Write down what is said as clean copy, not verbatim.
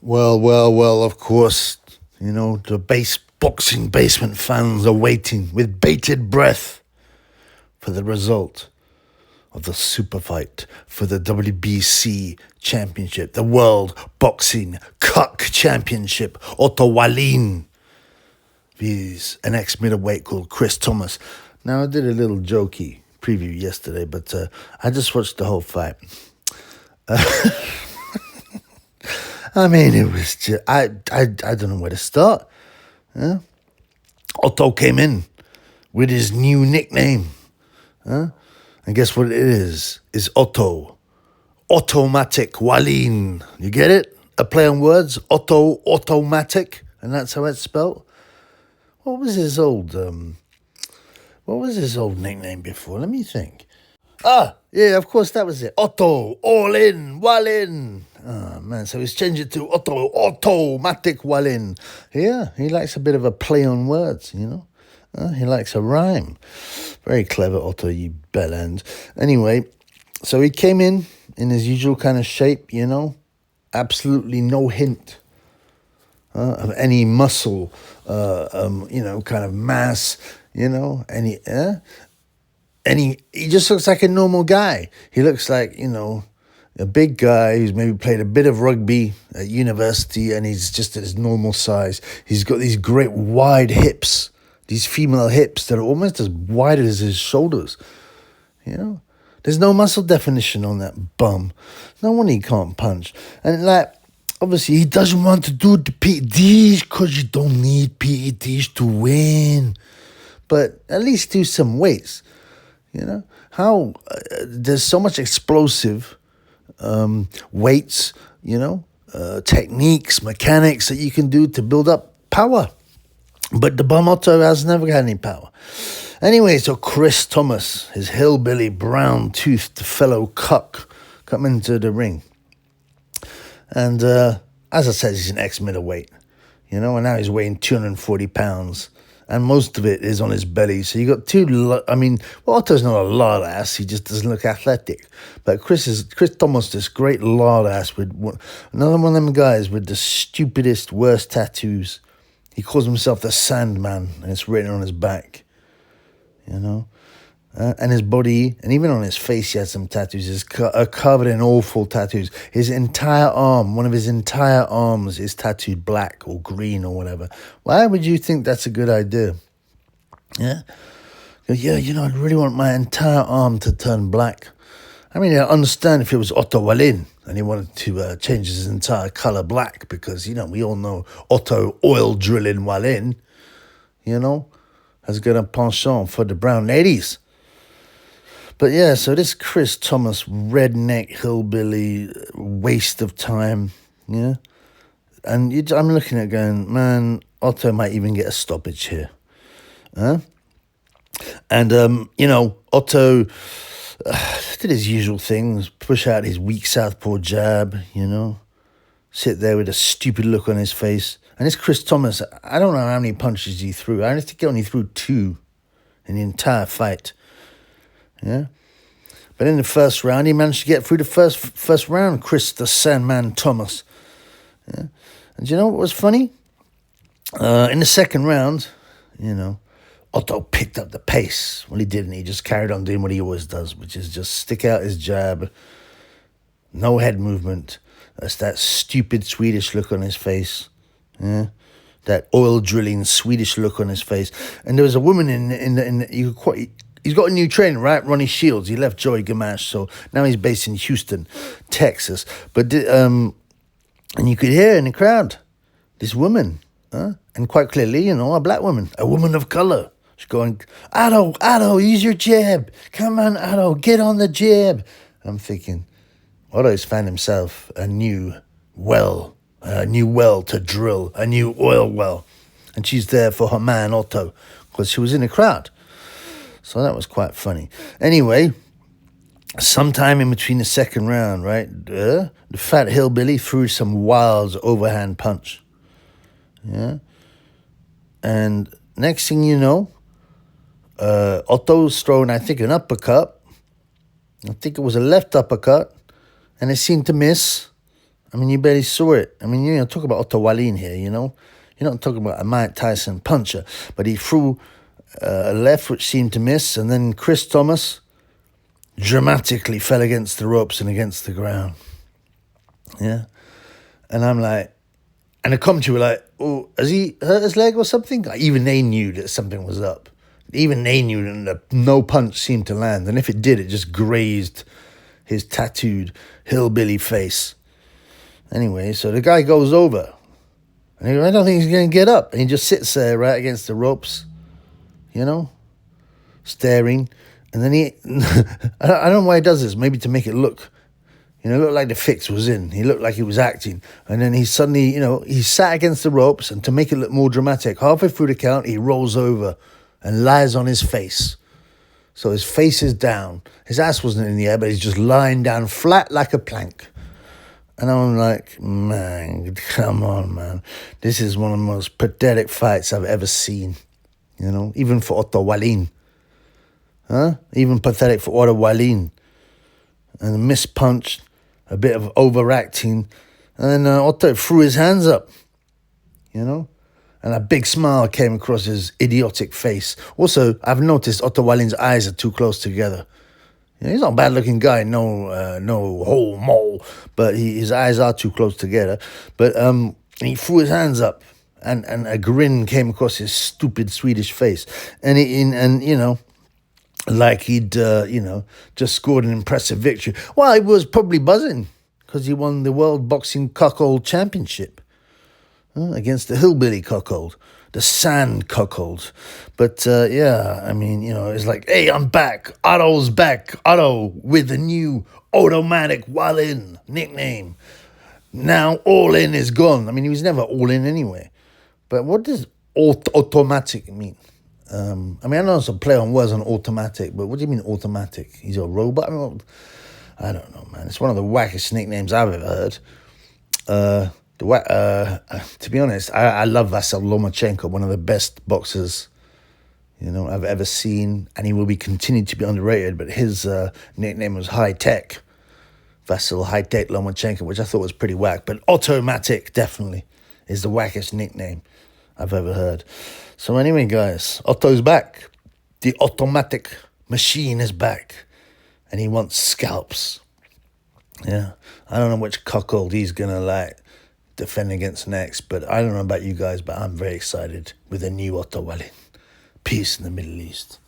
Well, of course, the boxing basement fans are waiting with bated breath for the result of the super fight for the WBC championship, the World Boxing Cup Championship. Otto Wallin is an ex-middleweight called Chris Thomas. Now, I did a little jokey preview yesterday, but I just watched the whole fight. I mean, it was just, I don't know where to start. Yeah? Otto came in with his new nickname. And guess what it is? It's Otto. Automatic Wallin. You get it? A play on words. Otto, automatic. And that's how it's spelled. What was his old nickname before? Let me think. Yeah, of course, that was it. Otto, all in, Wallin. Oh, man, so he's changed it to Otto, automatic Wallin. Yeah, he likes a bit of a play on words, He likes a rhyme. Very clever, Otto, you bellend. Anyway, so he came in his usual kind of shape, Absolutely no hint of any muscle, kind of mass, And he just looks like a normal guy. He looks like, a big guy who's maybe played a bit of rugby at university, and he's just at his normal size. He's got these great wide hips, these female hips that are almost as wide as his shoulders. There's no muscle definition on that bum. No wonder he can't punch. And obviously he doesn't want to do the PEDs because you don't need PEDs to win. But at least do some weights. How there's so much explosive weights, techniques, mechanics that you can do to build up power. But the bum Otto has never had any power. Anyway, so Chris Thomas, his hillbilly, brown-toothed fellow cuck, come into the ring. And as I said, he's an ex-middleweight, and now he's weighing 240 pounds. And most of it is on his belly. So you got Otto's not a lard ass. He just doesn't look athletic. But Chris Thomas, this great lard ass with another one of them guys with the stupidest, worst tattoos. He calls himself the Sandman, and it's written on his back. And his body, and even on his face, he has some tattoos. He's covered in awful tattoos. His entire arm, one of his entire arms is tattooed black or green or whatever. Why would you think that's a good idea? Yeah? Yeah, I really want my entire arm to turn black. I mean, I understand if it was Otto Wallin and he wanted to change his entire color black because, we all know Otto Oil Drilling Wallin, has got a penchant for the brown ladies. But yeah, so this Chris Thomas, redneck, hillbilly, waste of time, yeah? And I'm looking at it going, man, Otto might even get a stoppage here. And, Otto did his usual things, push out his weak southpaw jab, sit there with a stupid look on his face. And this Chris Thomas, I don't know how many punches he threw. I think he only threw 2 in the entire fight. Yeah, but in the first round, he managed to get through the first round, Chris the Sandman Thomas. Yeah, and do you know what was funny? In the second round, Otto picked up the pace. Well, he didn't. He just carried on doing what he always does, which is just stick out his jab, no head movement. That's that stupid Swedish look on his face. Yeah, that oil drilling Swedish look on his face. And there was a woman he's got a new trainer, right? Ronnie Shields. He left Joey Gamache, so now he's based in Houston, Texas. But and you could hear in the crowd this woman, and quite clearly, a black woman, a woman of color. She's going, Otto, use your jab. Come on, Otto, get on the jab. I'm thinking, Otto's found himself a new well to drill, a new oil well, and she's there for her man Otto because she was in the crowd. So that was quite funny. Anyway, sometime in between the second round, right, the fat hillbilly threw some wild overhand punch. Yeah. And next thing you know, Otto's throwing, I think, an uppercut. I think it was a left uppercut, and it seemed to miss. I mean, you barely saw it. I mean, talk about Otto Wallin here, You're not talking about a Mike Tyson puncher, but he threw a left which seemed to miss, and then Chris Thomas dramatically fell against the ropes and against the ground. Yeah. And I'm like, and the commentary were like, oh, has he hurt his leg or something? Like, even they knew that something was up. Even they knew that no punch seemed to land. And if it did, it just grazed his tattooed hillbilly face. Anyway, so the guy goes over. And he goes, I don't think he's going to get up. And he just sits there right against the ropes, staring. And then I don't know why he does this. Maybe to make it look like the fix was in. He looked like he was acting. And then he suddenly, he sat against the ropes. And to make it look more dramatic, halfway through the count, he rolls over and lies on his face. So his face is down. His ass wasn't in the air, but he's just lying down flat like a plank. And I'm like, man, come on, man. This is one of the most pathetic fights I've ever seen. Even for Otto Wallin. Huh? Even pathetic for Otto Wallin. And a missed punch, a bit of overacting. And then Otto threw his hands up, And a big smile came across his idiotic face. Also, I've noticed Otto Wallin's eyes are too close together. He's not a bad-looking guy, no whole mole, but his eyes are too close together. But he threw his hands up, and a grin came across his stupid Swedish face. Like he'd, just scored an impressive victory. Well, he was probably buzzing, because he won the World Boxing Cuckold Championship against the hillbilly cuckold, the sand cuckold. But, it's like, hey, I'm back. Otto's back. Otto with the new Automatic Wallin nickname. Now all in is gone. I mean, he was never all in anyway. But what does automatic mean? I know it's a play on words on automatic, but what do you mean automatic? He's a robot? I don't know, man. It's one of the wackest nicknames I've ever heard. To be honest, I love Vasyl Lomachenko, one of the best boxers, I've ever seen, and he will be continued to be underrated. But his nickname was High Tech, Vasyl High Tech Lomachenko, which I thought was pretty whack. But Automatic definitely is the wackest nickname I've ever heard. So anyway, guys, Otto's back. The automatic machine is back, and he wants scalps. Yeah, I don't know which cuckold he's gonna defend against next, but I don't know about you guys, but I'm very excited with the new Otto Wallin. Peace in the Middle East.